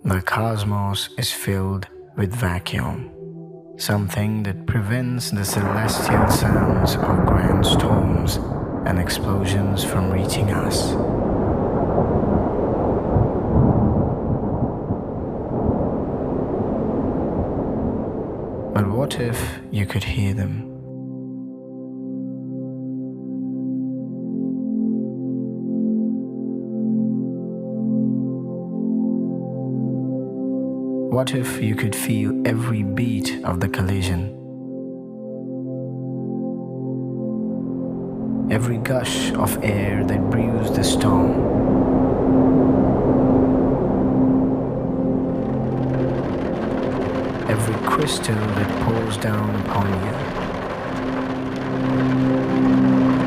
The cosmos is filled with vacuum, something that prevents the celestial sounds of grand storms and explosions from reaching us. But what if you could hear them? What if you could feel every beat of the collision? Every gush of air that brews the storm? Every crystal that pours down upon you?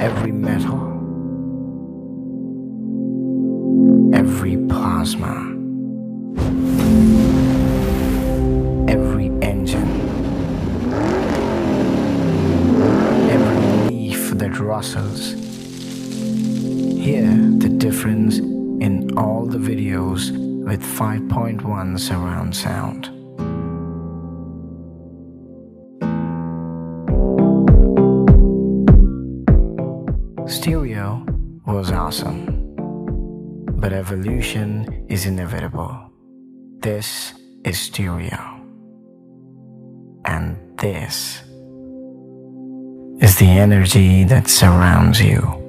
Every metal? Every plasma? Every engine, every leaf that rustles. Hear the difference in all the videos with 5.1 surround sound. Stereo was awesome, but evolution is inevitable. This is stereo. And this is the energy that surrounds you.